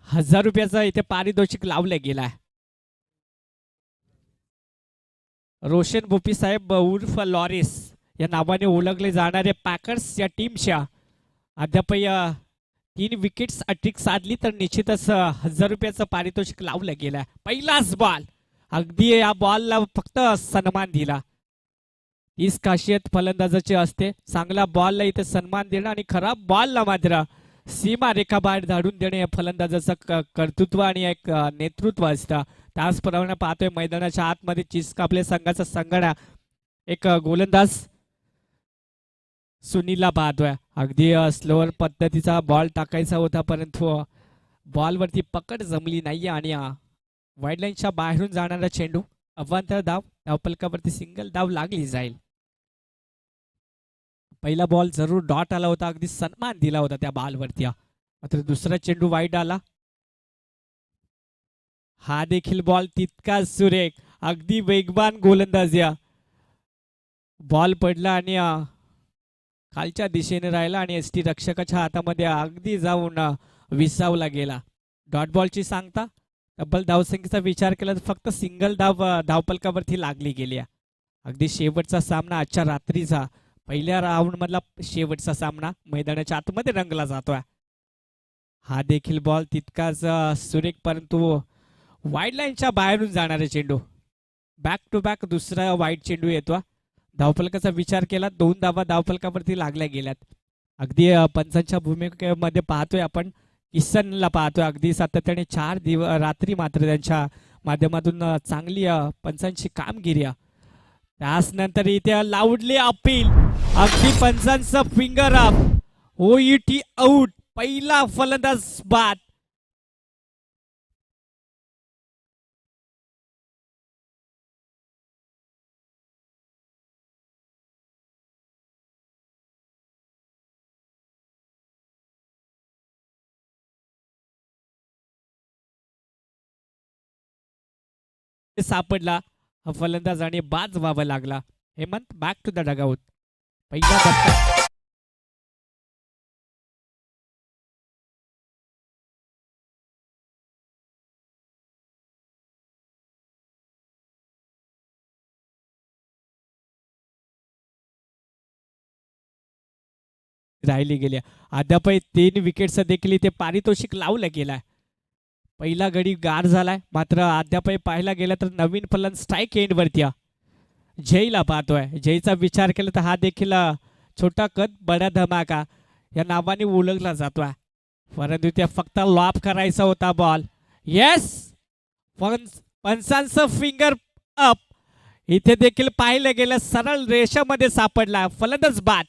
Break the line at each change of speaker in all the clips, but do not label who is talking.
₹1000 इथे पारितोषिक लावलं गेलाय. रोशन भोपी साहेब उर्फ लॉरिस या नावाने ओळखले जाणारे पॅकर्स या टीमच्या अद्याप 3 विकेट्स अट्रिक साधली तर निश्चितच ₹1000 पारितोषिक लावलं गेलं. पहिलाच बॉल, अगदी या बॉलला फक्त सन्मान दिला. हीच खासियत फलंदाजाची असते, चांगला बॉलला इथे सन्मान देणं आणि खराब बॉलला मात्र सीमा रेखा बाहेर धाडून देणे या फलंदाजाचं कर्तृत्व आणि एक नेतृत्व असतं. त्याचप्रमाणे पाहतोय मैदानाच्या आतमध्ये चिस्क आपल्या संघाचा संगणा एक गोलंदाज सुनीलला पाहतोय. अगदी स्लोअर पद्धतीचा बॉल टाकायचा होता, परंतु बॉलवरती पकड जमली नाहीये आणि वाईड लाईनच्या बाहेरून जाणारा चेंडू अवांतर धाव, धावपलकावरती सिंगल धाव लागली जाईल. पहिला बॉल जरूर डॉट आला होता, अगदी सन्मान दिला होता त्या बॉलवरती, मात्र दुसरा चेंडू वाईड आला. हा देखील बॉल तितकाच सुरेख, अगदी वेगवान गोलंदाजी. बॉल पडला आणि खालच्या दिशेने राहिला आणि एसटी रक्षकाच्या हातामध्ये अगदी जाऊन विसावला गेला. डॉट बॉलची सांगता तब्बल धावसंख्येचा विचार केला तर फक्त सिंगल धाव धावपलकावरती लागली गेली. अगदी शेवटचा सामना आजच्या रात्रीचा पहिल्या राऊंड मधला शेवटचा सामना मैदानाच्या आतमध्ये रंगला जातोय. हा देखील बॉल तितकाच सुरेख, परंतु वाईड लाईनच्या बाहेरून जाणारे चेंडू. बॅक टू बॅक दुसरा वाईड चेंडू येतो. धावफलकाचा विचार केला, 2 धावा धावफलकावरती लागल्या गेल्यात. अगदी पंचांच्या भूमिकेमध्ये पाहतोय आपण किसनला पाहतोय, अगदी सातत्याने 4 रात्री मात्र त्यांच्या माध्यमातून चांगली पंचांची कामगिरी. त्याच नंतर इथे लाऊडली अपील, अगदी पंचांचं फिंगर अप, ओईटी आउट, पहिला फलंदाज बाद. सापडला फलंदाज आणि बाद व्हावा लागला. Hemant back to the dugout. पहिला धक्का राहिली गेली. अद्याप 3 विकेट्स देखील इथे पारितोषिक लावलं गेलाय. पहिला गडी गार झालाय, मात्र अद्याप पाहायला गेलं तर नवीन फलंदाज स्ट्राईक एंड वरती जयला पाहतोय. जयचा विचार केला तर हा देखील छोटा कद बडा धमाका या नावाने ओळखला जातोय, परंतु त्या फक्त लॉप करायचा होता बॉल. येस, पंचांचं फिंगर अप, इथे देखील पाहिलं गेलं सरळ रेषामध्ये सापडला, फलंदाज बाद.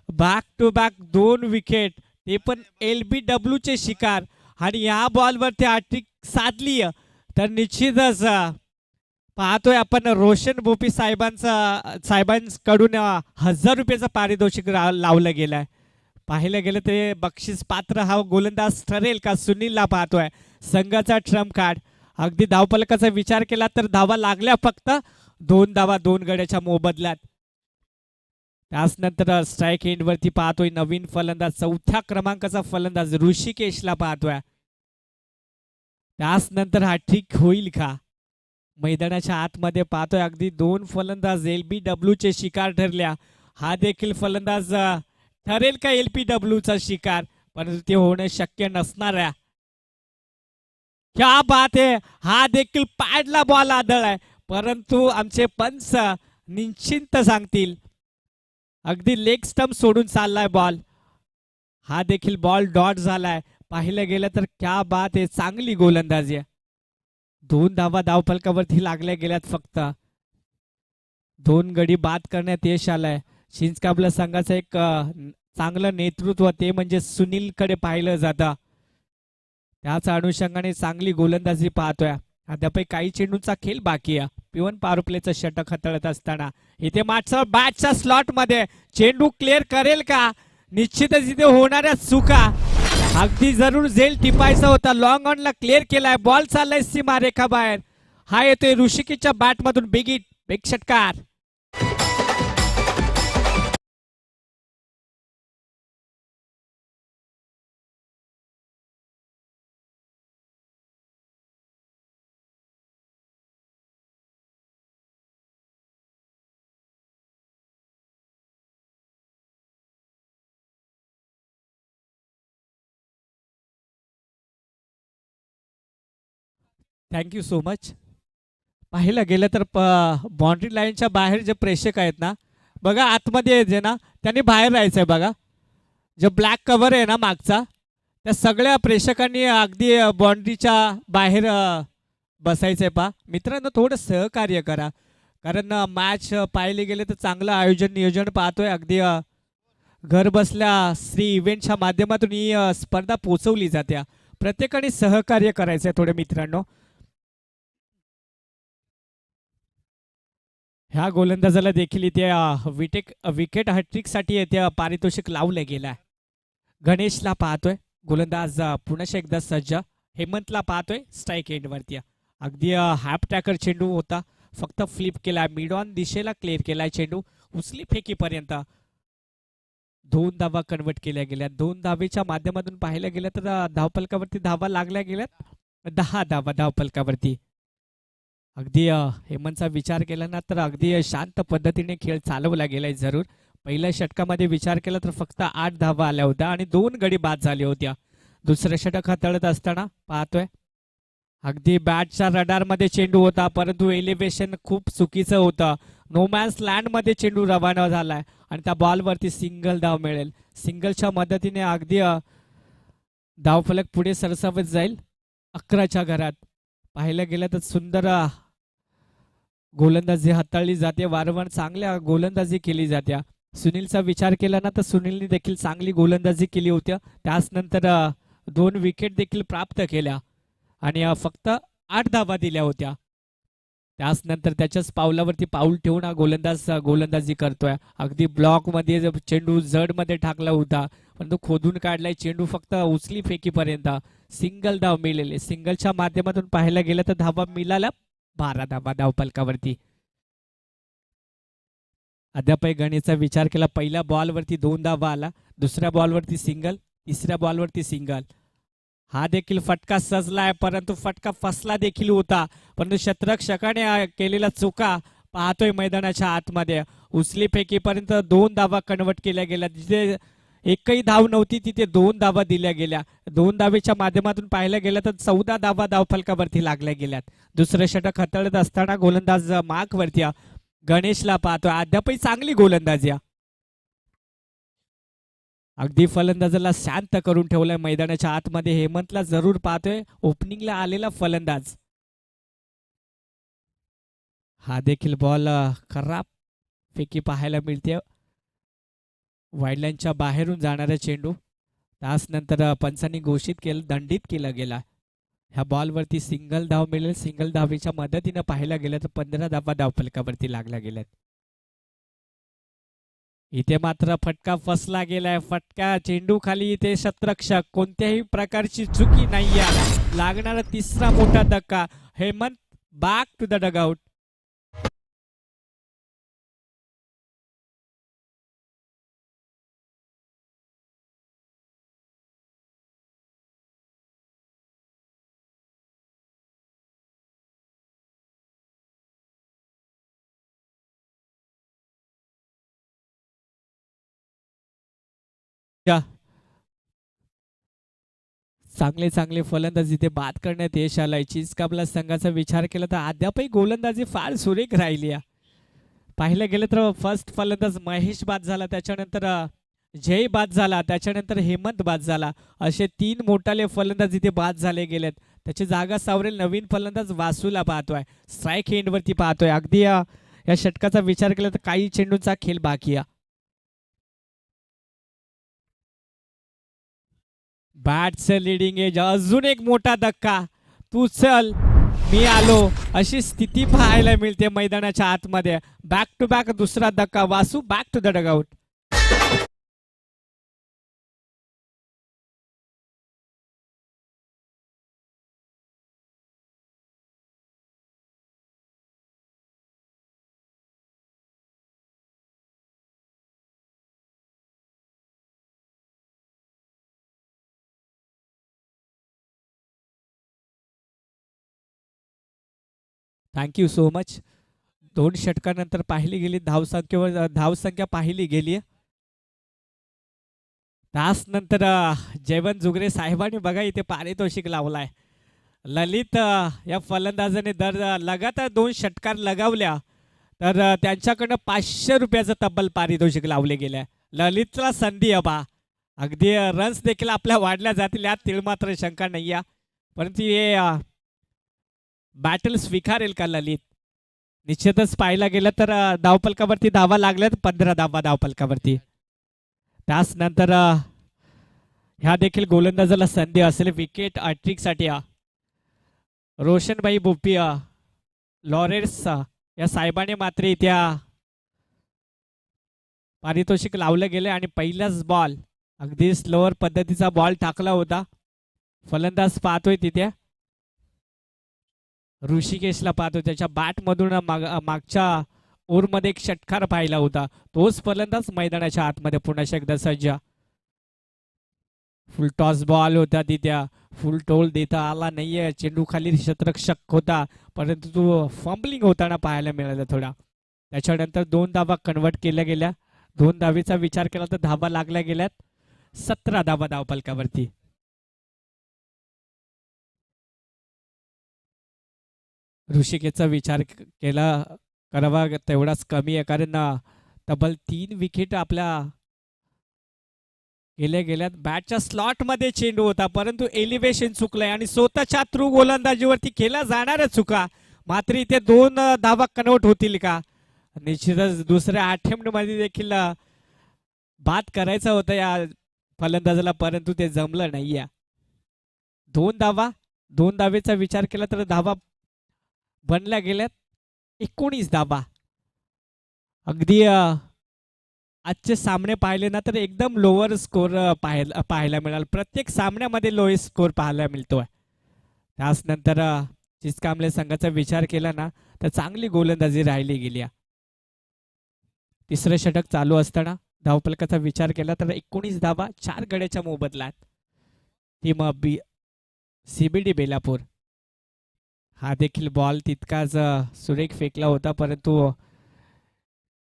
बॅक टू बॅक 2 विकेट, ते पण LBW चे शिकार, आणि या बॉलवरती हॅट्रिक साधली तर निश्चितच पाहतोय आपण रोशन भोपी साहेबांकडून ₹1000 पारितोषिक लावलं गेलंय. पाहिलं गेलं ते बक्षीस पात्र हा गोलंदाज ठरेल का सुनीलला पाहतोय. संघाचा ट्रम्प कार्ड. अगदी धावफलकाचा विचार केला तर धावा लागल्या फक्त 2 धावा 2 गड्याच्या मोबदल्यात. त्याच नंतर स्ट्राईक एंड वरती पाहतोय नवीन फलंदाज, 4थ्या क्रमांकाचा फलंदाज ऋषिकेशला पाहतोय. त्याच नंतर हॅट्रिक होईल का? मैदानाच्या आतमध्ये पाहतोय अगदी 2 फलंदाज LBW चे शिकार ठरल्या. हा देखील फलंदाज ठरेल का LBW चा शिकार? परंतु ते होणं शक्य नसणार आहे. क्या बात आहे, हा देखील पॅडला बॉल आदळलाय, परंतु आमचे पंच निश्चिंत सांगतील. अगदी लेग स्टंप सोडून चाललाय बॉल. हा देखील बॉल डॉट झालाय. पाहिलं गेलं तर क्या बात आहे, चांगली गोलंदाजी आहे. 2 धावा धावफलकावरती लागल्या गेल्यात, फक्त 2 गडी बाद करण्यात यश आलंय. शिंचकाबला संघाचं एक चांगलं नेतृत्व ते म्हणजे सुनीलकडे पाहिलं जातं. त्याच अनुषंगाने चांगली गोलंदाजी पाहतोय. अद्यापही काही चेंडूंचा खेळ बाकी आहे. पिवन पॉवर प्लेचं षटक हाताळत असताना इथे मागच्या बॅटच्या स्लॉट मध्ये चेंडू क्लिअर करेल का? निश्चितच इथे होणाऱ्या चुका अगदी जरूर झेल टिपायचा होता. लॉंग ऑनला क्लिअर केलाय. बॉल चाललाय सीमारेखा बाहेर. हा येतोय ऋषिकेशच्या बॅटमधून बिग हिट, बिग षटकार. Thank you so much. पाहिलं गेलं तर बाउंड्री लाईनच्या बाहेर जे प्रेक्षक आहेत ना, बघा आतमध्ये जे ना त्यांनी बाहेर राहायचंय. बघा जो ब्लॅक कव्हर आहे ना मागचा, त्या सगळ्या प्रेक्षकांनी अगदी बाउंड्रीच्या बाहेर बसायचंय. पा मित्रांनो, थोडं सहकार्य करा, कारण मॅच पाहिले गेले तर चांगलं आयोजन नियोजन पाहतोय. अगदी घर बसल्या श्री इव्हेंटच्या माध्यमातून ही स्पर्धा पोचवली जाते. प्रत्येकाने सहकार्य करायचंय थोडे मित्रांनो. ह्या गोलंदाजाला देखील इथे विकेट हॅट्रिकसाठी येथे पारितोषिक लावलं गेलं आहे. गणेशला पाहतोय गोलंदाज पुन्हा एकदा सज्ज. हेमंतला पाहतोय स्ट्राईक एंडवरती. अगदी हाफ ट्रॅकर चेंडू होता, फक्त फ्लिप केला. मिड ऑन दिशेला क्लिअर केलाय चेंडू. उचली फेकीपर्यंत 2 धावा कन्वर्ट केल्या गेल्या. 2 धावेच्या माध्यमातून पाहिलं गेलं तर धावफलकावरती धावा लागल्या गेल्यात. 10 धावा धावफलकावरती. अगदी हेमंतचा विचार केला ना तर अगदी शांत पद्धतीने खेळ चालवला गेलाय. जरूर पहिल्या षटकामध्ये विचार केला तर फक्त 8 धावा आल्या होत्या आणि 2 गडी बाद झाल्या होत्या. दुसरं षटक हाताळत असताना पाहतोय अगदी बॅटच्या रडारमध्ये चेंडू होता, परंतु एलिव्हेशन खूप चुकीचं होतं. नो मॅन्स लँड मध्ये चेंडू रवाना झालाय आणि त्या बॉलवरती सिंगल धाव मिळेल. सिंगलच्या मदतीने अगदी धावफलक पुढे सरसावत जाईल 11च्या घरात. पाहिलं गेलं तर सुंदर गोलंदाजी हाताळली जाते. वारंवार चांगल्या गोलंदाजी केली जाते. सुनीलचा विचार केला ना तर सुनीलने देखील चांगली गोलंदाजी केली होती. त्याच नंतर 2 विकेट देखील प्राप्त केल्या आणि फक्त 8 धावा दिल्या होत्या. त्याच नंतर त्याच्याच पावलावरती पाऊल ठेवून हा गोलंदाज गोलंदाजी करतोय. अगदी ब्लॉक मध्ये चेंडू जड मध्ये टाकला होता, परंतु खोदून काढलाय चेंडू फक्त उचली फेकीपर्यंत. सिंगल धाव मिळेल. सिंगलच्या माध्यमातून पाहायला गेलं तर धावा मिळाल्या 12 धावा धावफलकावरती. अद्यापही गणेशचा विचार केला. पहिल्या बॉलवरती 2 धावा आला, दुसऱ्या बॉलवरती सिंगल, तिसऱ्या बॉलवरती सिंगल. हा देखील फटका सजलाय, परंतु फटका फसला देखील होता. परंतु शतरक्षकाने केलेला चुका पाहतोय मैदानाच्या आतमध्ये. उचली फेकीपर्यंत 2 धावा कन्वर्ट केल्या गेल्या. जिथे एकही धाव नव्हती तिथे 2 धावा दिल्या गेल्या. 2 धावेच्या माध्यमातून पाहिलं गेलं तर 14 धावा धावफलकावरती लागल्या गेल्यात. दुसरं षटक हाताळत असताना गोलंदाज मार्कवरती गणेशला पाहतोय. अद्यापही चांगली गोलंदाजी. अगदी फलंदाजाला शांत करून ठेवलाय मैदानाच्या आतमध्ये. हेमंतला जरूर पाहतोय, ओपनिंगला आलेला फलंदाज. हा देखील बॉल खराब फेकी पाहायला मिळते. वाईडलाईनच्या बाहेरून जाणारा चेंडू. त्याच नंतर पंचांनी घोषित केलं, दंडित केला गेला. ह्या बॉलवरती सिंगल धाव मिळेल. सिंगल धावेच्या मदतीनं पाहायला गेलं तर 15 धावा धावफलकावरती लागल्या गेल्यात. इथे मात्र फटका फसला गेलाय. फटका चेंडू खाली. इथे शतरक्षक कोणत्याही प्रकारची चुकी नाहीये. लागणारा तिसरा मोठा धक्का. Hemant back to the dugout. चांगले चांगले फलंदाज इथे बाद करण्यात यश आलंय. चिंचकाबला संघाचा विचार केला तर अद्यापही गोलंदाजी फार सुरेख राहिली. पाहिलं गेलं तर फर्स्ट फलंदाज महेश बाद झाला, त्याच्यानंतर जय बाद झाला, त्याच्यानंतर हेमंत बाद झाला. असे 3 मोठाले फलंदाज इथे बाद झाले गेलेत. त्याची जागा सावरेल नवीन फलंदाज वासूला पाहतोय. स्ट्राईक एंडवरती पाहतोय. अगदी या षटकाचा विचार केला तर काही चेंडूंचा खेळ बाकी आहे. बॅटचं लिडिंग एज. अजून एक मोठा धक्का. तू चल मी आलो अशी स्थिती पाहायला मिळते मैदानाच्या आतमध्ये. बॅक टू बॅक दुसरा धक्का. Vasu back to the dugout. Thank you so much. 2 षटकानंतर पाहिली गेली धावसंख्या पाहिली गेली. तास नंतर जयवंत जुगरे साहेबांनी बघा इथे पारितोषिक लावलाय. ललित या फलंदाजाने लगातार 2 षटकार लगावल्या तर त्यांच्याकडनं 500 रुपयाचं तब्बल पारितोषिक लावले गेले. ललितला संधी अबा अगदी रन्स देखील आपल्या वाढल्या जातील यात तिळमात्र शंका नाही आहे. परंतु हे बॅटल स्वीकारेल का ललित? निश्चितच पाहायला गेलं तर धावपलकावरती धावा लागल्यात 15 धावा धावपलकावरती. त्याच नंतर ह्या देखील गोलंदाजाला संधी असेल विकेट साठी. रोशनभाई बोपिया लॉरेन्स या साहेबाने मात्र त्या पारितोषिक लावलं गेले आणि पहिलाच बॉल अगदी स्लोअर पद्धतीचा बॉल टाकला होता. फलंदाज पाहतोय तिथे ऋषिकेशला पाहतो. त्याच्या बॅटमधून मागच्या ओव्हरमध्ये एक षटकार पाहिला होता. तोच फलंदाज मैदानाच्या आतमध्ये पुन्हा एकदा सज्ज. फुल टॉस बॉल होता तिथे. फुल टोल देता आला नाहीये. चेंडू खाली क्षेत्ररक्षक होता परंतु तो फंबलिंग होताना पाहायला मिळाला थोडा. त्याच्यानंतर 2 धावा कन्वर्ट केल्या गेल्या. 2 धावेचा विचार केला तर धावा लागल्या गेल्यात. 17 धावा धावपलकावरती. ऋषिकेशचा विचार केला करावा तेवढाच कमी आहे कारण तब्बल 3 विकेट आपल्या गेल्यात. बॅटच्या स्लॉट मध्ये चेंडू होता परंतु एलिव्हेशन चुकलंय आणि स्वतःच्या थ्रू गोलंदाजीवरती केला जाणाऱ्या चुका मात्र इथे 2 धावा कन्वर्ट होतील का? निश्चितच दुसऱ्या अटेम्प्ट मध्ये देखील बाद करायचा होता या फलंदाजाला परंतु ते जमलं नाहीये. 2 धावेचा विचार केला तर धावा बनल्या गेल्यात 19 धावा. अगदी आजचे सामने पाहिले ना तर एकदम लोअर स्कोर पाहायला मिळाला. प्रत्येक सामन्यामध्ये लोएस्ट स्कोर पाहायला मिळतोय. त्याच नंतर चिचकांबले संघाचा विचार केला ना तर चांगली गोलंदाजी राहिली गेली. तिसरं षटक चालू असताना धावपलकाचा विचार केला तर 19 धावा 4 गड्याच्या मोबदल्यात. Team CBD Belapur. हा देखील बॉल तितकाच सुरेख फेकला होता परंतु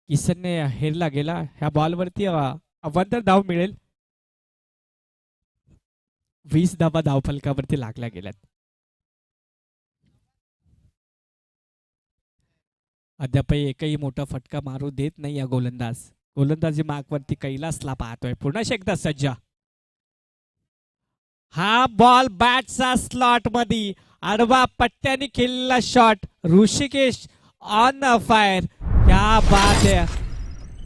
किसनने हेरला गेला. ह्या बॉलवरती अवांतर धाव मिळेल. 20 धावा धावफलकावरती लागल्या गेल्यात. अद्याप एकही मोठा फटका मारू देत नाही या गोलंदाजी मार्कवरती कैलासला पाहतोय. पुन्हा एकदा सज्जा. हा बॉल बॅटचा स्लॉट मध्ये आडवा पट्ट्याने केलेला शॉट. Rishikesh on fire. क्या बात आहे.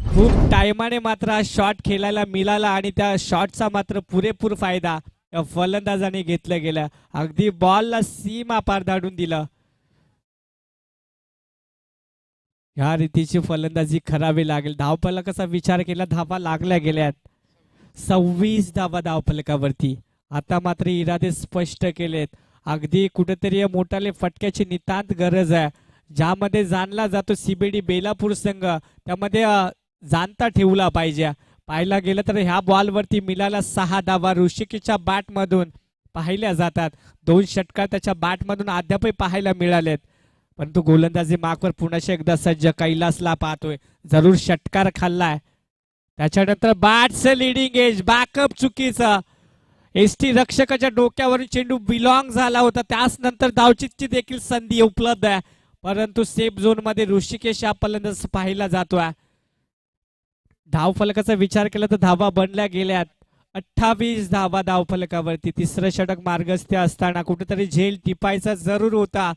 खूप टायमाने मात्र हा शॉट खेळायला मिळाला आणि त्या शॉटचा मात्र पुरेपूर फायदा फलंदाजाने घेतला गेला. अगदी बॉलला सीमा पार धाडून दिलं. ह्या रीतीची फलंदाजी करावी लागेल. धावफलकाचा विचार केला धावा लागल्या गेल्यात. 26 धावा धावफलकावरती. आता मात्र इरादे स्पष्ट केलेत. अगदी कुठेतरी मोठाले फटक्याची नितांत गरज आहे. ज्यामध्ये जाणला जातो सीबीडी बेलापूर संघ त्यामध्ये जाणता ठेवला पाहिजे. पाहायला गेलं तर ह्या बॉलवरती मिळाला 6 धावा ऋषिकेशच्या बॅटमधून पाहिल्या जातात. 2 षटकार त्याच्या बॅटमधून अद्यापही पाहायला मिळालेत परंतु गोलंदाजी मार्कवर पुन्हा एकदा सज्ज. कैलासला पाहतोय जरूर षटकार खाल्लाय. त्याच्यानंतर बॅटचं लिडिंग एज बॅकअप चुकीचं. एसटी रक्षकाच्या डोक्यावरून चेंडू बिलॉंग झाला होता. त्याच नंतर धावचीची देखील संधी उपलब्ध आहे परंतु सेफ झोन मध्ये ऋषिकेश हा फलंदाज पाहिला जातोय. धावफलकाचा विचार केला तर धावा बनल्या गेल्यात. 28 धावा धावफलकावरती. तिसरं षटक मार्गस्थ असताना कुठेतरी झेल टिपायचा जरूर होता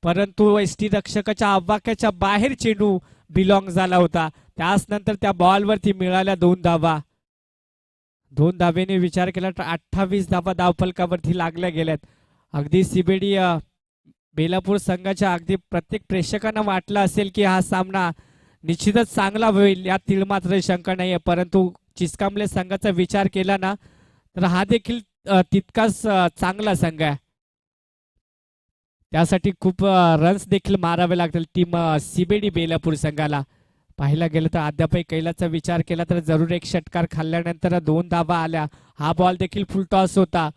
परंतु एसटी रक्षकाच्या आवाक्याच्या बाहेर चेंडू बिलॉंग झाला होता. त्याच नंतर त्या बॉलवरती मिळाल्या 2 धावा. 2 धावेने विचार केला तर 28 धावा धावफलकावरती लागल्या गेल्यात. अगदी सीबीडी बेलापूर संघाच्या अगदी प्रत्येक प्रेक्षकांना वाटलं असेल की हा सामना निश्चितच चांगला होईल, यात तीळ मात्र शंका नाहीये. परंतु चिचकांबले संघाचा विचार केला ना तर हा देखील तितकाच चांगला संघ आहे. त्यासाठी खूप रन्स देखील मारावे लागतील टीम सीबीडी बेलापूर संघाला. पाहायला गेलं तर अद्यापही कैलाचा विचार केला तर जरूर एक षटकार खाल्ल्यानंतर 2 धावा आल्या. हा बॉल देखील फुल टॉस होता.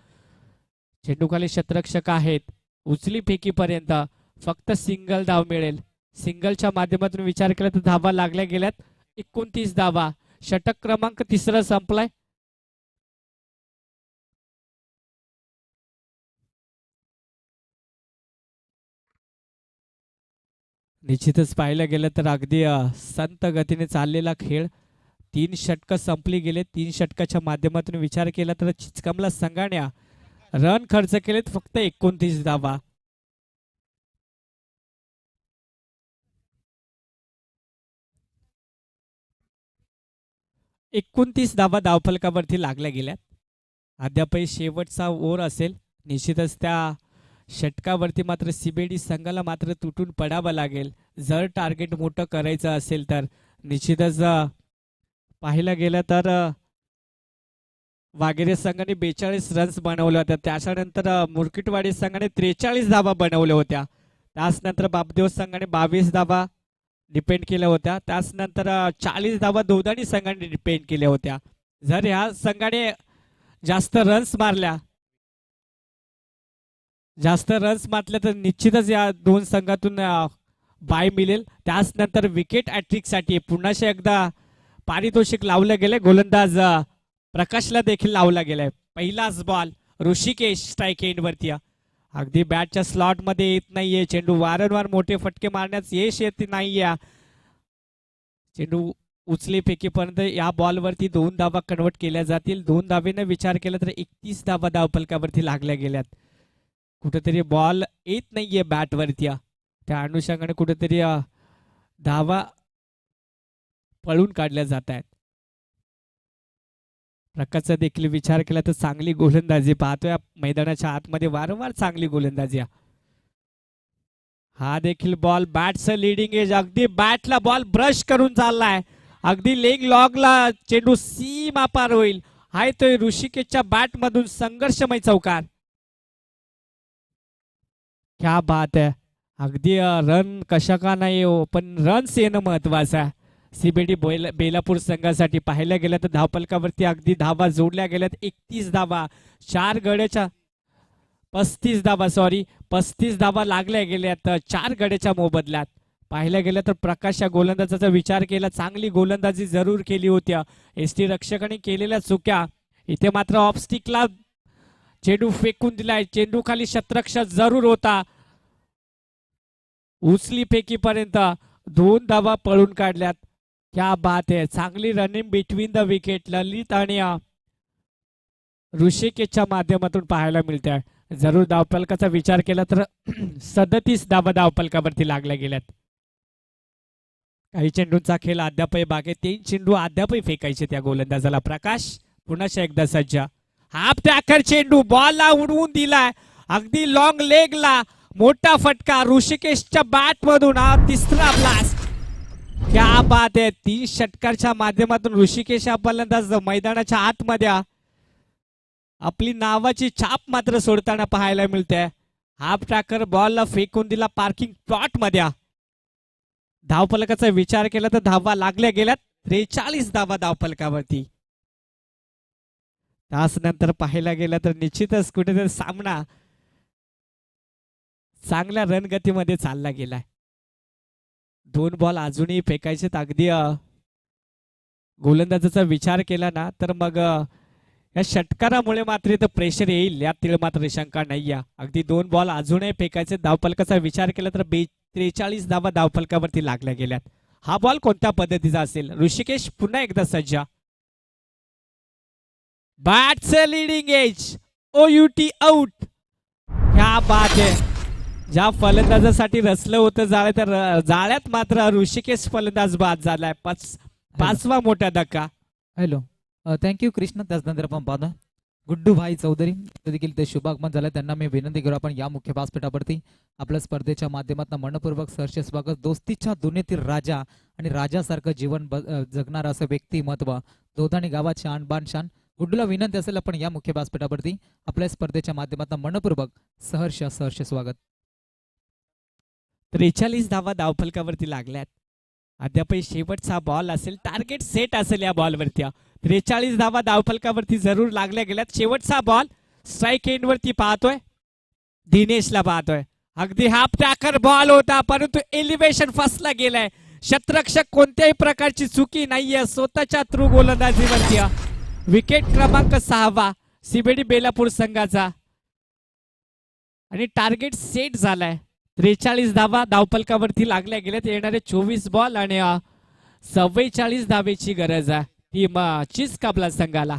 चेंडूखाली शतरक्षक आहेत. उचली फेकीपर्यंत फक्त सिंगल धाव मिळेल. सिंगलच्या माध्यमातून विचार केला तर धावा लागल्या गेल्यात. 29 धावा. षटक क्रमांक 3 संपलाय. निश्चितच पाहायला गेलं तर अगदी संत गतीने चाललेला खेळ. 3 षटकं संपली गेले. 3 षटकाच्या माध्यमातून विचार केला तर चिचकांबला संघाने रन खर्च केलेत फक्त 29 धावा. एकोणतीस धावा धावफलकावरती लागल्या गेल्यात. अद्यापही शेवटचा ओव्हर असेल. निश्चितच त्या षटकावरती मात्र सीबीडी संघाला मात्र तुटून पडावं लागेल जर टार्गेट मोठं करायचं असेल तर. निश्चितच पाहायला गेलं तर वाघेरे संघाने 42 रन्स बनवले होते. त्याच्यानंतर मुरकीटवाडी संघाने 43 धावा बनवल्या होत्या. त्याचनंतर बापदेव संघाने 22 धावा डिपेंड केल्या होत्या. त्याचनंतर 40 धावा दोदानी संघाने डिपेंड केल्या होत्या. जर ह्या संघाने जास्त रन्स मारल्या तर निश्चितच या 2 संघातून बाय मिळेल. त्याचनंतर विकेट साठी पुन्हा एकदा पारितोषिक लावलं गेले. गोलंदाज प्रकाशला देखील लावला गेलाय. पहिलाच बॉल ऋषिकेश स्ट्राईक एंडवरती. अगदी बॅटच्या स्लॉट मध्ये येत नाहीये चेंडू. वारंवार मोठे फटके मारण्यास यश येत नाहीये. चेंडू उचले फेकीपर्यंत या बॉलवरती 2 धावा कन्वर्ट केल्या जातील. 2 धावेने विचार केला तर 31 धावा धावफलकावरती लागल्या गेल्यात. कुठेतरी बॉल येत नाहीये बॅटवरती. त्या अनुषंगाने कुठेतरी धावा पळून काढल्या जात आहेत. प्रकाशचा देखील विचार केला तर चांगली गोलंदाजी पाहतोय मैदानाच्या आतमध्ये. वारंवार चांगली गोलंदाजी. हा देखील बॉल बॅटचं लीडिंग एज. अगदी बॅटला बॉल ब्रश करून चाललाय. अगदी लेग लॉगला चेंडू सीमा पार होईल. हाय तो ऋषिकेशच्या बॅट मधून संघर्षमय चौकार. क्या बात आहे. अगदी रन कशा का नाही हो, पण रन्स येणं महत्वाचं आहे सीबीडी बेलापूर संघासाठी. पाहायला गेलं तर धावफलकावरती अगदी धावा जोडल्या गेल्यात. 31 धावा 4 गड्याच्या 35 धावा लागल्या गेल्यात 4 गड्याच्या मोबदल्यात. पाहायला गेलं तर प्रकाश या गोलंदाजाचा विचार केला. चांगली गोलंदाजी जरूर केली होती. एसटी रक्षकाने केलेल्या चुक्या. इथे मात्र ऑफस्टिकला चेंडू फेकून दिलाय. चेंडू खाली शतरक्षक जरूर होता. उचली फेकीपर्यंत 2 धावा पळून काढल्यात. क्या बात आहे. चांगली रनिंग बिटवीन द विकेट ललित आणि ऋषिकेशच्या माध्यमातून पाहायला मिळते आहे. जरूर धावफलकाचा विचार केला तर 37 धावा धावफलकावरती लागल्या गेल्यात. काही चेंडूंचा खेळ अद्यापही बाकी. 3 चेंडू अद्यापही फेकायचे त्या गोलंदाजाला. प्रकाश पुन्हा एकदा सज्ज. हाफ टॅकर चेंडू बॉलला उडवून दिलाय. अगदी लॉंग लेगला मोठा फटका ऋषिकेशच्या बॅट मधून. हा 3रा ब्लास्ट. क्या बात आहे. 3 षटकाच्या माध्यमातून ऋषिकेश हा फलंदाज मैदानाच्या आतमध्ये आपली नावाची छाप मात्र सोडताना पाहायला मिळते. हाफ ट्रॅकर बॉलला फेकून दिला पार्किंग प्लॉट मध्ये. धावफलकाचा विचार केला तर धावा लागल्या गेल्यात. 43 धावा धावफलकावरती. त्यानंतर पाहायला गेला तर निश्चितच कुठेतरी सामना चांगल्या रणगतीमध्ये चालला गेलाय. 2 बॉल अजूनही फेकायचे. अगदी गोलंदाजाचा विचार केला ना तर मग या षटकारामुळे मात्र इथं प्रेशर येईल यात तिळ मात्र शंका नाही. अगदी 2 बॉल अजूनही फेकायचे. धावफलकाचा विचार केला तर 43 धावा धावफलकावरती लागल्या गेल्यात. हा बॉल कोणत्या पद्धतीचा असेल. ऋषिकेश पुन्हा एकदा सज्ज. बॅटचं लीडिंग एज. OUT out. क्या बात आहे. ज्या फलंदाजासाठी रचलं होतं जाळं तर जाळ्यात मात्र ऋषिकेश फलंदाज बाद झालाय. 5वा मोठा धक्का.
Hello thank you Krishna. त्याचनंतर आपण पाहतो गुड्डूभाई चौधरी देखील ते शुभागमन झालं. त्यांना मी विनंती करू आपण या मुख्य व्यासपीठावरती आपल्या स्पर्धेच्या माध्यमातून मनपूर्वक सहर्ष स्वागत. दोस्तीच्या दुनियेतील राजा आणि राजासारखं जीवन जगणारं असं व्यक्तिमत्व दोधानी गावाची आणबाण शान. गुड्डूला विनंती असेल आपण या मुख्य व्यासपीठावरती आपल्या स्पर्धेच्या माध्यमातून मनपूर्वक सहर्ष स्वागत.
43 धावा धावफलकावरती लागल्यात. अद्यापही शेवटचा बॉल असेल, टार्गेट सेट असेल या बॉलवरती. 43 धावा धावफलकावरती जरूर लागल्या गेल्यात. शेवटचा बॉल स्ट्राईक एंड वरती पाहतोय, दिनेशला पाहतोय. अगदी हाफ टॅकर बॉल होता, परंतु एलिव्हेशन फसला गेलाय. शतरक्षक कोणत्याही प्रकारची चुकी नाहीये स्वतःच्या थ्रू गोलंदाजीवरती. विकेट क्रमांक 6वा सीबीडी बेलापूर संघाचा आणि टार्गेट सेट झालाय. 43 धावा धावफलकावरती लागल्या गेल्यात. येणारे 24 बॉल आणि 44 धावेची गरज आहे टीम चीज काबला संघाला.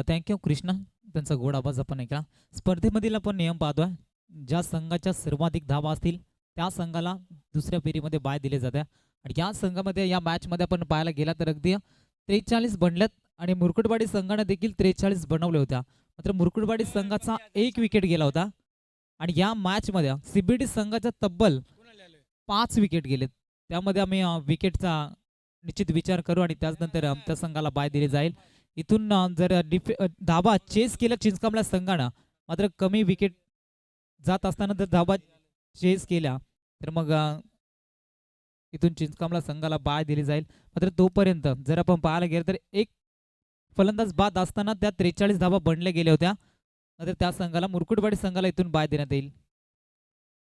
थँक्यू कृष्णा, त्यांचा गोड आवाज आपण ऐका. स्पर्धेमधील आपण नियम पाहतोय, ज्या संघाच्या सर्वाधिक धावा असतील त्या संघाला दुसऱ्या फेरीमध्ये बाय दिले जाते. आणि या संघामध्ये या मॅचमध्ये आपण पाहायला गेला तर अगदी 43 बनल्यात आणि मुरकुटवाडी संघाने देखील 43 बनवले होत्या. मात्र मुरकुटवाडी संघाचा 1 विकेट गेला होता आणि या मॅचमध्ये सीबीडी संघाच्या तब्बल 5 विकेट गेलेत. त्यामध्ये आम्ही विकेटचा निश्चित विचार करू आणि त्यानंतर त्या संघाला बाय दिली जाईल. इथून जर धाबा चेस केलं चिंचकामला संघानं, मात्र कमी विकेट जात असताना जर धाबा चेस केल्या तर मग इथून चिंचकामला संघाला बाय दिली जाईल. मात्र तोपर्यंत जर आपण पाहायला गेलं तर एक फलंदाज बाद असताना त्या 43 धाबा बनल्या गेल्या होत्या. मात्र त्या संघाला मुरकुटवाडी संघाला इथून बाय देण्यात येईल.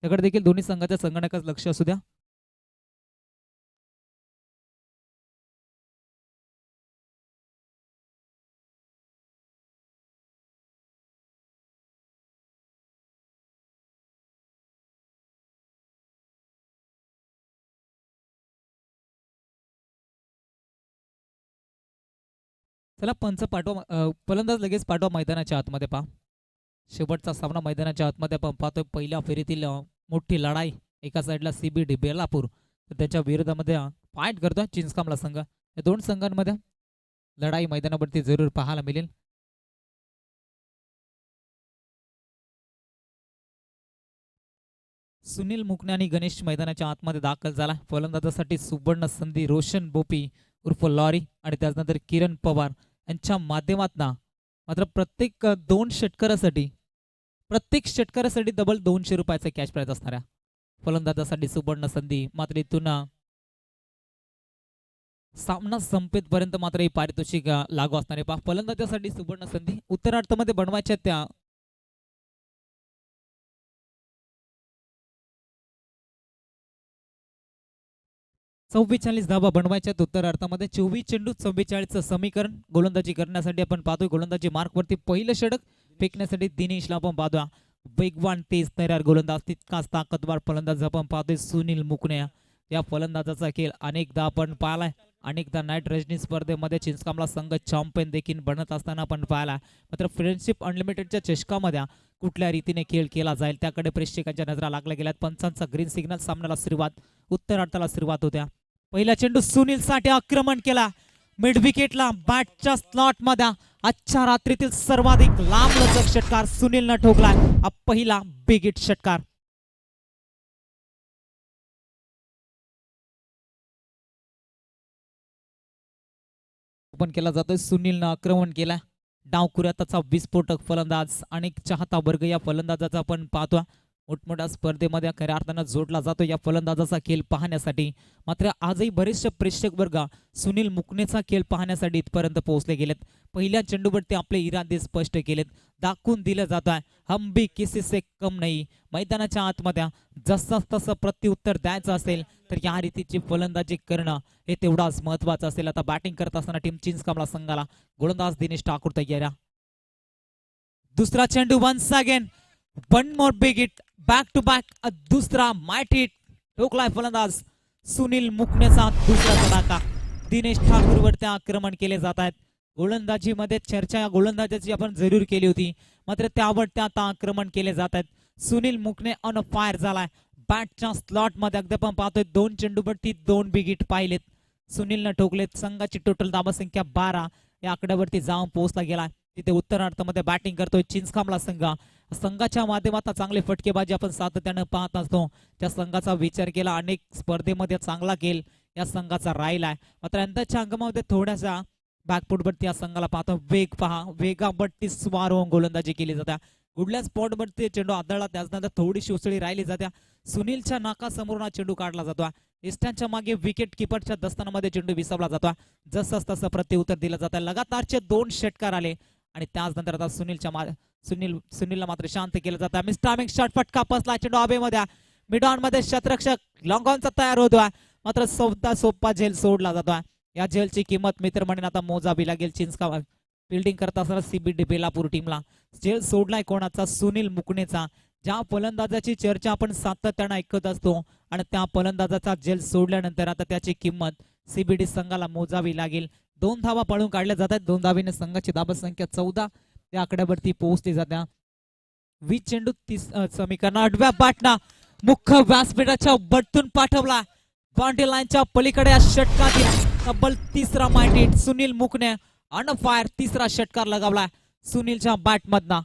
त्याकडे देखील दोन्ही संघाच्या संगणकाचं लक्ष असू द्या. चला पंच पाठवा, फलंदाज लगेच पाठवा मैदानाच्या आतमध्ये. पहा शेवटचा सामना मैदानाच्या आतमध्ये आपण पाहतोय. पहिल्या फेरीतील मोठी लढाई, एका साईडला सीबीडी बेलापूर तर त्याच्या विरोधामध्ये फाईट करतोय चिंचकामला संघ. या दोन संघांमध्ये लढाई मैदानावरती जरूर पाहायला मिळेल. सुनील मुकणे आणि गणेश मैदानाच्या आतमध्ये दाखल झाला. फलंदाजासाठी सुवर्ण संधी रोशन बोपी उर्फ लॉरी आणि त्यानंतर किरण पवार यांच्या माध्यमातून मात्र प्रत्येक प्रत्येक षटकारासाठी डबल 200 रुपयाचा कॅश प्राइज असणाऱ्या फलंदाजासाठी सुवर्ण संधी. मात्र इथून सामना संपेपर्यंत मात्र ही पारितोषिक लागू असणारे. पहा फलंदाजासाठी सुवर्ण संधी उत्तरार्धामध्ये बनवायच्या त्या 44 धावा बनवायच्या. उत्तरार्धामध्ये 24 चेंडू 44चं समीकरण. गोलंदाजी करण्यासाठी आपण पाहतोय गोलंदाजी मार्कवरती पहिलं षटक फेकण्यासाठी दिनेशला आपण पाहतोय. वेगवान तेज तयार गोलंदाज, तितकाच ताकदवार फलंदाज आपण पाहतोय सुनील मुकणे. या फलंदाजाचा खेळ अनेकदा आपण पाहिलाय. अनेकदा नाईट रजनी स्पर्धेमध्ये चिंचकामला संघ चॅम्पियन देखील बनत असताना आपण पाहिला. मात्र फ्रेंडशिप अनलिमिटेडच्या चषकामध्ये कुठल्या रीतीने खेळ केला जाईल त्याकडे प्रेक्षकांच्या नजरा लागल्या गेल्यात. पंचांचा ग्रीन सिग्नल. सामन्याला सुरुवात, उत्तरार्धाला सुरुवात होत्या. पहिला चेंडू सुनील साठी आक्रमण केला मिड विकेटला बॅटच्या स्लॉट मध्ये. आजच्या रात्रीतील सर्वाधिक लांबलचक षटकार सुनीलनं ठोकलाय. हा पहिला बिग हिट षटकार. ओपन केला जातोय. सुनीलनं आक्रमण केला. डावखुऱ्या त्याचा विस्फोटक फलंदाज, अनेक चाहता वर्ग या फलंदाजाचा आपण पाहतोय. मोठमोठ्या स्पर्धेमध्ये खऱ्या अर्थानं जोडला जातो या फलंदाजाचा खेळ पाहण्यासाठी. मात्र आजही बरेचसे प्रेक्षक वर्ग सुनील मुकनेचा खेळ पाहण्यासाठी इथपर्यंत पोहोचले गेलेत. पहिल्या चेंडूवरती आपले इरादे स्पष्ट केलेत. दाखवून दिलं जात आहे हम भी किसी से कम नाही. मैदानाच्या आतमध्ये जसं तसं प्रत्युत्तर द्यायचं असेल तर या रीतीची फलंदाजी करणं हे तेवढाच महत्वाचं असेल. आता बॅटिंग करत असताना टीम चिंचकामला संघाला गोलंदाज दिनेश ठाकूर तयार. दुसरा चेंडू once again one more big hit back to back. दुसरा माइट हिट ठोकलाय फलंदाज सुनील मुकनेचा दुसरा तडाखा. दिनेश ठाकूर वरती आक्रमण केले जात आहेत. गोलंदाजीमध्ये चर्चा या गोलंदाजाची आपण जरूर केली होती, मात्र त्यावर आता आक्रमण केले जात आहेत. सुनील मुकने ऑन फायर झालाय. बॅटच्या स्लॉट मध्ये अगदी आपण पाहतोय 2 चेंडूवरती 2 बिग हिट पाहिलेत सुनीलनं ठोकलेत. संघाची टोटल धाबा संख्या 12 या आकड्यावरती जाऊन पोहोचला गेला. तिथे उत्तरार्धामध्ये बॅटिंग करतोय चिंचकामला संघ. संघाच्या माध्यमातून चांगली फटकेबाजी आपण सातत्यानं पाहत असतो. त्या संघाचा विचार केला अनेक स्पर्धेमध्ये चांगला खेळ या संघाचा राहिलाय. मात्र यंदाच्या अंगमामध्ये थोड्याशा बॅकफुटवरती या संघाला पाहतो. वेग पहा, वेगावरती स्वार होऊन गोलंदाजी केली जाते. कुठल्या स्पॉटवरती चेंडू आदळला त्याच्यानंतर थोडीशी उसळी राहिली जाते. सुनीलच्या नाकासमोरून चेंडू काढला जातो. इस्टांच्या मागे विकेट किपरच्या दस्तानामध्ये चेंडू विसवला जातो. जसं तसं प्रत्युत्तर दिलं जातं. लगातारचे 2 षटकार आले आणि त्याचनंतर आता सुनीलला मात्र शांत केलं जातं. मिस्टामिंग शॉट फटका पसला चेंडू हवेमध्ये. मिड ऑन मध्ये शतरक्षक लॉंग ऑनचा तयार होतोय. मात्र सोपा झेल सोडला जातोय. या झेलची किंमत मित्र म्हणून आता मोजावी लागेल. चिंचकाम फिल्डिंग करत असताना सीबीडी बेलापूर टीमला झेल सोडलाय कोणाचा? सुनील मुकनेचा. ज्या फलंदाजाची चर्चा आपण सातत्यानं ऐकत असतो आणि त्या फलंदाजाचा झेल सोडल्यानंतर आता त्याची किंमत सीबीडी संघाला मोजावी लागेल. 2 धावा पळून काढल्या जातात. 2 धावेने संघाची धाबा संख्या 14 त्या आकड्यावरती पोहोचली जात्या. 20 चेंडू 30 समीकरण. आडव्या बॅटना मुख्य व्यासपीठाच्या बटून पाठवला. बाउंड्री लाईनच्या पलीकडे या षटकातील तब्बल 3रा माइट हिट सुनील मुकने ऑन फायर. 3रा षटकार लगावला सुनीलच्या बॅट मधना.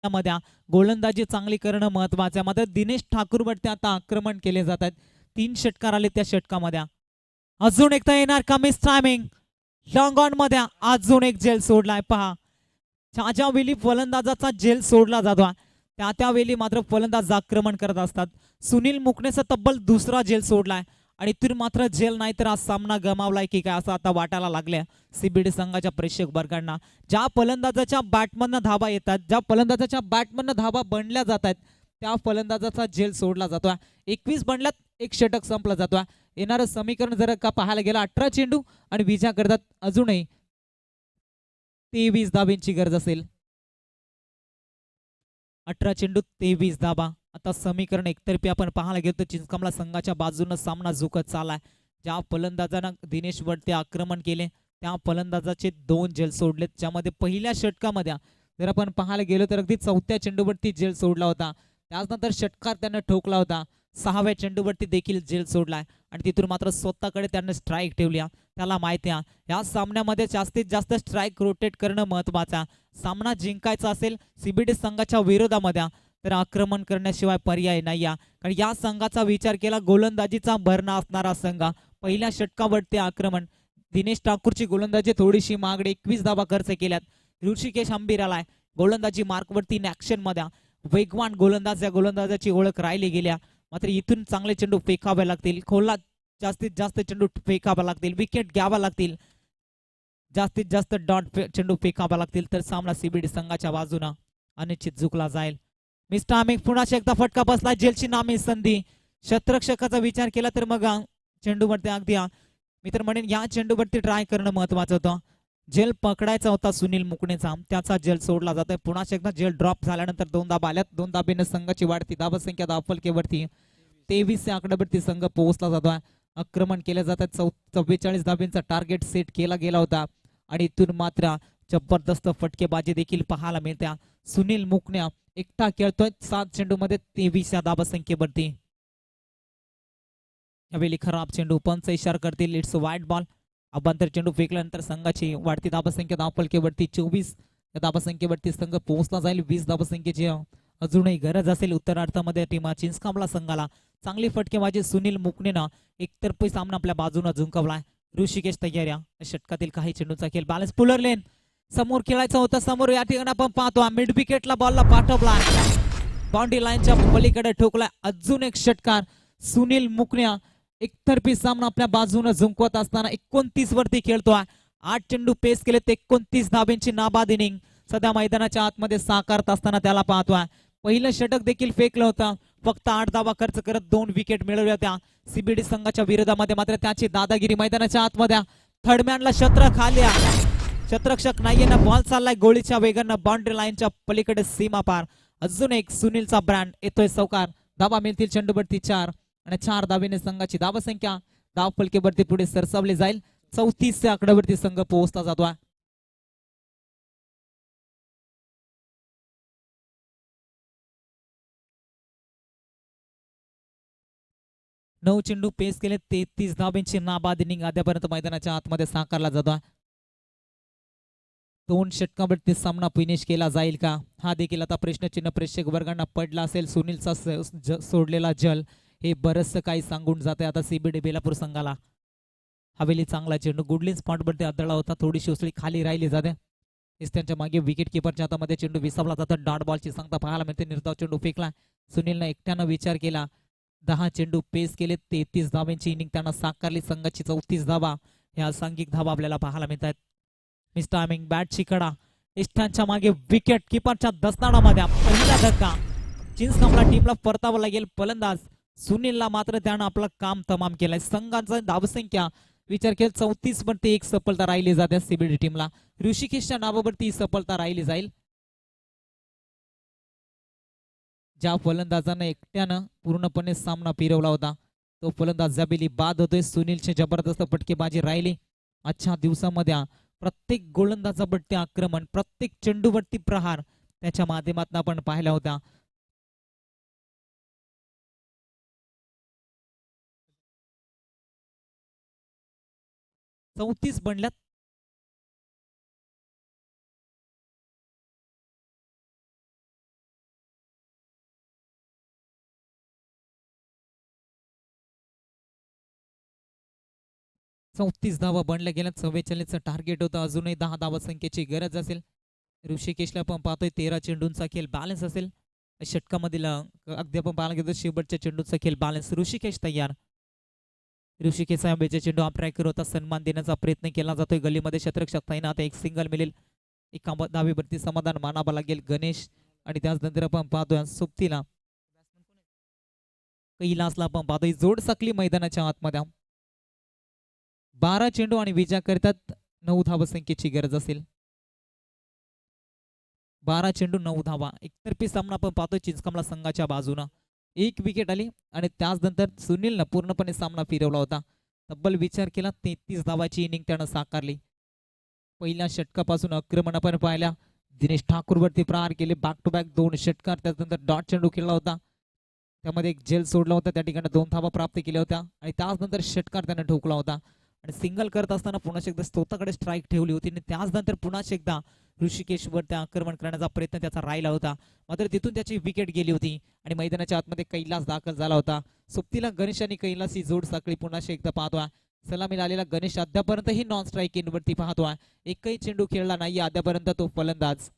मध्ये गोलंदाजी चांगली करणं महत्वाचं आहे. मात्र दिनेश ठाकूर वरती आता आक्रमण केले जात आहेत. 3 षटकार आले त्या षटकामध्ये. अजून एकदा येणार का मिस टायमिंग लॉंग ऑन मध्ये. अजून एक झेल सोडलाय पहा. ज्या वेळी फलंदाजाचा झेल सोडला जातो त्यावेळी मात्र फलंदाज आक्रमण करत असतात. सुनील मुकनेचा तब्बल 2रा झेल सोडलाय आणि इथून मात्र झेल नाही तर आज सामना गमावलाय की काय असं आता वाटायला लागले सीबीडी संघाच्या प्रेक्षक वर्गांना. ज्या फलंदाजाच्या बॅटमधनं धाबा येतात, ज्या फलंदाजाच्या बॅटमधनं धाबा बनल्या जातात त्या फलंदाजाचा झेल सोडला जातो. 21 बनल्यात 1 षटक संपला जातो. येणारं समीकरण जर का पाहायला गेलं 18 चेंडू आणि विजा करतात अजूनही 23 धाब्यांची गरज असेल. 18 चेंडू 23 धाबा. आता समीकरण एकतर्फी आपण पाहायला गेलो तर चिंचकामला संघाच्या बाजूनं सामना झुकत चाललाय. ज्या फलंदाजानं दिनेश वरती आक्रमण केले त्या फलंदाजाचे 2 झेल सोडलेत. ज्यामध्ये पहिल्या षटकामध्ये जर आपण पाहायला गेलो तर अगदी 4थ्या चेंडूवरती झेल सोडला होता. त्यानंतर षटकार त्यानं ठोकला होता. 6व्या चेंडूवरती देखील झेल सोडलाय आणि तिथून मात्र स्वतःकडे त्यानं स्ट्राईक ठेवल्या. त्याला माहिती आहे या सामन्यामध्ये जास्तीत जास्त स्ट्राईक रोटेट करणं महत्वाचं. सामना जिंकायचा असेल सीबीडी संघाच्या विरोधामध्ये तर आक्रमण करण्याशिवाय पर्याय नाही. कारण या संघाचा विचार केला गोलंदाजीचा भरणा असणारा संघ. पहिल्या षटकावरती आक्रमण. दिनेश ठाकूरची गोलंदाजी थोडीशी मागणी 21 धाबा खर्च केल्यात. ऋषिकेश अंबीर आलाय गोलंदाजी मार्कवरती ऍक्शन मध्ये. वेगवान गोलंदाज या गोलंदाजाची ओळख राहिली गेल्या. मात्र इथून चांगले चेंडू फेकावे लागतील. खोला जास्तीत जास्त चेंडू फेकावे लागतील. विकेट घ्यावा लागतील. जास्तीत जास्त डॉट चेंडू फेकावा लागतील तर सामना सीबीडी संघाच्या बाजूने अनिश्चित झुकला जाईल. मिस्टर आमिक पुन्हा एकदा फटका बसला. जेलची नामी संधी. शतरक्षकाचा विचार केला तर मग चेंडूवरती अगदी मी तर म्हणेन या चेंडूवरती ट्राय करणं महत्वाचं होतं. जेल पकडायचा होता सुनील मुकणेचा, त्याचा जेल सोडला जातोय. पुन्हा एकदा जेल ड्रॉप झाल्यानंतर 2 धाबा आल्यात. 2 धाबेने संघाची वाढती धावसंख्या धावफलकेवरती 23 या आकड्यावरती संघ पोहोचला जातोय. आक्रमण केलं जात आहे. 44 धाब्यांचा टार्गेट सेट केला गेला होता आणि इथून मात्र जबरदस्त फटकेबाजी देखील पाहायला मिळत्या. सुनील मुकण्या एकटा खेळतोय 7 चेंडूमध्ये 23 या धावसंख्येवरती. यावेळी खराब चेंडू, पंच इशारा करतील इट्स वाईट बॉल. अभ्यंतर चेंडू फेकल्यानंतर संघाची वाढती धावसंख्या धावफलकेवरती 24 या धावसंख्येवरती संघ पोहोचला जाईल. 20 धावसंख्येची अजूनही गरज असेल उत्तरार्धामध्ये टीम चिंचकांबला संघाला. चांगली फटकेबाजी सुनील मुकणेनं एकतर्फी सामना आपल्या बाजूने जिंकवलाय. ऋषिकेश तयार या षटकातील काही चेंडूचा खेळ बॅलन्स पुलर लेन समोर खेळायचा होता. समोर या ठिकाणी आपण पाहतो मिड विकेटला बॉलला पाठवलाय, बाउंड्री लाईनच्या पलीकडे ठोकलाय. अजून एक षटकार सुनील मुकण्या एकतर्फी सामना आपल्या बाजूने जिंकवत असताना 29 वरती खेळतोय. 8 चेंडू पेस केले ते 29 धाब्यांची नाबाद इनिंग सध्या मैदानाच्या आतमध्ये साकारत असताना त्याला पाहतोय. पहिलं षटक देखील फेकलं होतं. फक्त 8 धावा खर्च करत 2 विकेट मिळवल्या होत्या सीबीडी संघाच्या विरोधामध्ये. मात्र त्याची दादागिरी मैदानाच्या आतमध्ये. थर्डमॅनला शत्र खाल्या, शतरक्षक नाहीये ना, बॉल चाललाय गोळीच्या वेगानं बाउंड्री लाईनच्या पलीकडे सीमा पार. अजून एक सुनीलचा ब्रँड येतोय सौकार. धावा मिळतील चेंडूवरती 4 आणि 4 धावेने संघाची धावसंख्या धाव फलकेवरती पुढे सरसावली जाईल. 34 या आकड्यावरती संघ पोहोचला जातोय. नऊ चेंडू पेस केले 33 धाब्यांची नाबाद इनिंग अद्यापर्यंत मैदानाच्या आतमध्ये साकारला जातोय. 2 षटकांवरती सामना फिनिश केला जाईल का, हा देखील आता प्रश्नचिन्ह प्रेक्षक वर्गांना पडला असेल. सुनीलचा सोडलेला जल हे बरचसं काही सांगून जाते आता सीबीडी बेलापूर संघाला. हवेली चांगला चेंडू गुडलिन स्पॉटवरती आदळला होता. थोडीशी उसळी खाली राहिली जाते. त्यांच्या मागे विकेट किपरच्या हातामध्ये चेंडू विसावला जातो. डॉट बॉलची सांगता पाहायला मिळते. निर्धाव चेंडू फेकला. सुनीलनं एकट्यानं विचार केला. 10 चेंडू पेस केले 33 धावांची इनिंग त्यांना साकारली. संघाची 34 धावा ह्या सांघिक धावा आपल्याला पाहायला मिळतात. मिस्टर आमिंग बॅटची कडा, इष्टांच्या मागे विकेट किपरच्या दस्तानामध्ये पहिला धक्का. चिंचकांबला टीमला परतावं लागेल. फलंदाज सुनीलला मात्र त्यानं आपलं काम तमाम केलंय. संघाचा धावसंख्या विचार केला 34 वरती 1 सफलता राहिली जाते सीबीडी टीमला. ऋषिकेशच्या नावावरती सफलता राहिली जाईल. ज्या फलंदाजानं एकट्यानं पूर्णपणे सामना फिरवला होता तो फलंदाज जबिली बाद होतोय. सुनीलची जबरदस्त फटकेबाजी राहिली आजच्या दिवसामध्ये. प्रत्येक गोलंदाजावरती आक्रमण, प्रत्येक चेंडूवरती प्रहार त्याच्या माध्यमातून आपण पाहिला होता. चौतीस बनल्यात. चौतीस धावा बनल्या गेल्या. 44चं टार्गेट होतं. अजूनही 10 धावा संख्येची गरज असेल. ऋषिकेशला पण पाहतोय 13 चेंडूंचा खेळ बॅलन्स असेल. षटकामधील अगदी आपण पाहायला गेलो शेवटच्या चेंडूचा खेळ बॅलन्स. ऋषिकेश तयार. ऋषिकेश आंबेचे चेंडू आप ट्राय करत सन्मान देण्याचा प्रयत्न केला जातोय. गलीमध्ये शतरक्षक ताईना आता एक सिंगल मिळेल. एका धावेवरती समाधान मानावं लागेल. गणेश आणि त्याचनंतर आपण पाहतोय सुप्तीला, कैलासला पण पाहतोय. जोड साकली मैदानाच्या आतमध्ये. 12 चेंडू आणि विजा करतात 9 धावा संख्येची गरज असेल. 12 चेंडू 9 धावा. एकतर्फी सामना आपण पाहतोय चिंचकांबला संघाच्या बाजूनं. 1 विकेट आली आणि त्याचनंतर सुनीलनं पूर्णपणे सामना फिरवला होता. तब्बल विचार केला 33 धावाची इनिंग त्यानं साकारली. पहिल्या षटकापासून आक्रमण आपण पाहिल्या. दिनेश ठाकूरवरती प्रहार केले. बॅक टू बॅक 2 षटकार. त्यानंतर डॉट चेंडू खेळला होता. त्यामध्ये एक झेल सोडला होता. त्या ठिकाणी 2 धावा प्राप्त केल्या होत्या आणि त्याचनंतर षटकार त्यानं ठोकला होता. आणि सिंगल करत असताना पुन्हा एकदा स्तोताकडे स्ट्राईक ठेवली होती आणि त्याचनंतर पुन्हा एकदा ऋषिकेशवर त्या आक्रमण करण्याचा प्रयत्न त्याचा राहिला होता. मात्र तिथून त्याची विकेट गेली होती आणि मैदानाच्या आतमध्ये कैलास दाखल झाला होता. सुप्तीला गणेश आणि कैलास ही जोड साखळी पुन्हा एकदा पाहतोय. सलामीला आलेला गणेश अद्यापर्यंत ही नॉन स्ट्राईक इनवरती पाहतोय. एकही चेंडू खेळला नाही अद्यापर्यंत तो फलंदाज.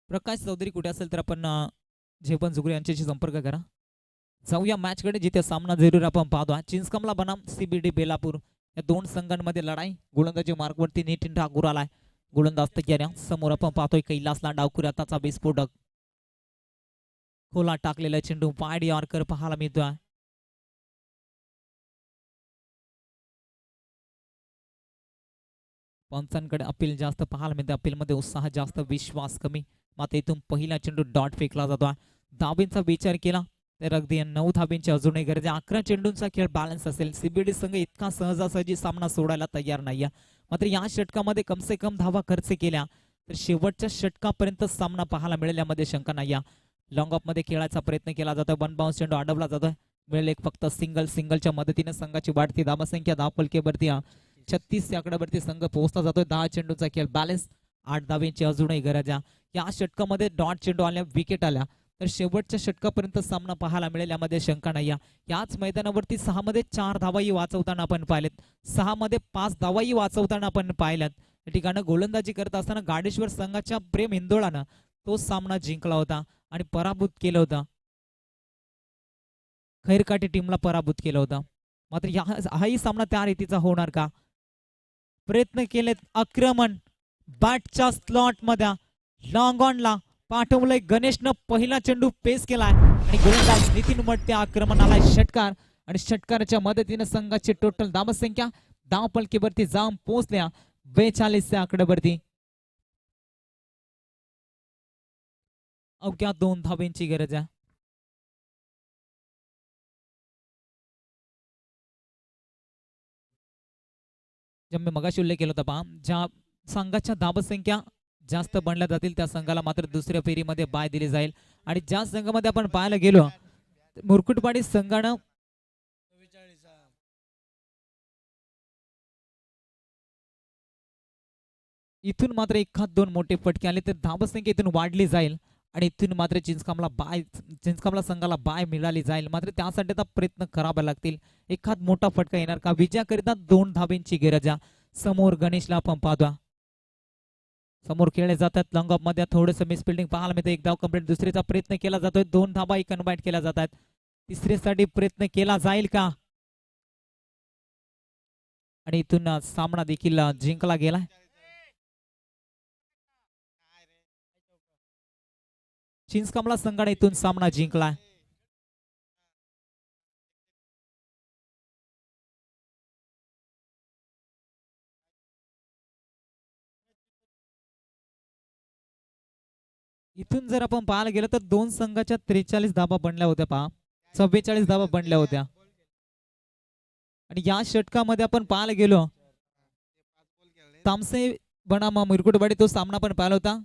प्रकाश चौधरी कुठे असेल तर आपण झेपन जुगरे यांच्याशी संपर्क करा. जाऊया मॅच कडे जिथे सामना जरूर आपण पाहतो. चिंचकांबला बनाम सीबीडी बेलापूर या दोन संघांमध्ये लढाई. गोलंदाजी मार्गवरती नितीन ठाकूर आलाय गोलंदाज तयार. समोर आपण पाहतोय कैलासला डावखुऱ्या त्याचा विस्फोटक. खोला टाकलेला चेंडू वाईड यॉर्कर पाहायला मिळतोय. पंचांकडे अपील जास्त पाहायला मिळते. अपील मध्ये उत्साह जास्त, विश्वास कमी. मात्र इथून पहिला चेंडू डॉट फेकला जातो. धाबींचा विचार केला तर अगदी 9 धाबींची अजूनही गरज आहे. 11 चेंडूंचा खेळ बॅलन्स असेल. सीबीडी संघ इतका सहजासहजी सामना सोडायला तयार नाहीये. मात्र या षटकामध्ये कमसे कम धावा खर्च केल्या तर शेवटच्या षटकापर्यंत सामना पाहायला मिळेल यामध्ये शंका नाही. लॉंग ऑफ मध्ये खेळायचा प्रयत्न केला जातोय. वन बाउन्स चेंडू अडवला जातोय. मिळेल एक फक्त सिंगलच्या मदतीने संघाची वाढती धावसंख्या धावफलकेवरती 36 या आकड्यावरती संघ पोहोचला जातोय. 10 चेंडूचा खेळ बॅलन्स, 8 धावेंची अजूनही गरज आहे. या षटकामध्ये डॉट चेंडू आल्या, विकेट आल्या तर शेवटच्या षटकापर्यंत सामना पाहायला मिळेल यामध्ये शंका नाही. याच मैदानावरती 6 मध्ये 4 धावाही वाचवताना आपण पाहिलेत. 6 मध्ये 5 धावाही वाचवताना आपण पाहिल्यात. या ठिकाणी गोलंदाजी करत असताना गाडेश्वर संघाच्या प्रेम हिंदोळानं तो सामना जिंकला होता आणि पराभूत केलं होतं. खैरकाटे टीमला पराभूत केलं होतं. मात्र हाही सामना त्या रीतीचा होणार का? प्रयत्न केलेत. आक्रमण बॅटच्या स्लॉट मध्ये लॉंग ऑनला पाठवलंय. गणेशनं पहिला चेंडू पेस केलाय आणि गोलंदाज नितीन मडते आक्रमणाला षटकार आणि षटकाराच्या मदतीने संघाची टोटल धावसंख्या धावफलकीवरती जाऊन पोहोचल्या 42 या आकड्यावरती. अवघ्या 2 धावेंची गरज आहे. ज्या मी मगाशी उल्लेख केला होता पहा, ज्या संघाच्या धावसंख्या जास्त बनल्या जातील त्या संघाला मात्र दुसऱ्या फेरीमध्ये बाय दिली जाईल. आणि ज्या संघामध्ये आपण पाहायला गेलो मुरकुटवाडी संघानं इथून मात्र 1-2 मोठे फटके आले तर धावसंख्या इथून वाढली जाईल आणि इथून मात्र चिंचकामला संघाला बाय मिळाली जाईल. मात्र त्यासाठी आता प्रयत्न करावे लागतील. एखाद मोठा फटका येणार का? विजयाकरिता 2 धावेंची गरज आहे. समोर गणेशला आपण पाहतो. समोर खेळले जातात. लॉंग ऑफ मध्ये थोडंसं मिसफिल्डिंग पाहायला मिळतं. एक धाव कंप्लीट. दुसरीचा प्रयत्न केला जातोय. 2 धावाही कन्वर्ट केल्या जातात. तिसरीसाठी प्रयत्न केला जाईल का? आणि इथून सामना देखील जिंकला गेलाय. चिंचकामला संघाने इथून सामना जिंकलाय. इथून जर आपण पाहायला गेलं तर 2 संघाच्या 43 धावा बनल्या होत्या पहा. 44 धावा बनल्या होत्या. आणि या षटकामध्ये आपण पाहायला गेलो तामसे बनाम मुरकुटवाडी तो सामना पण पाहिला होता.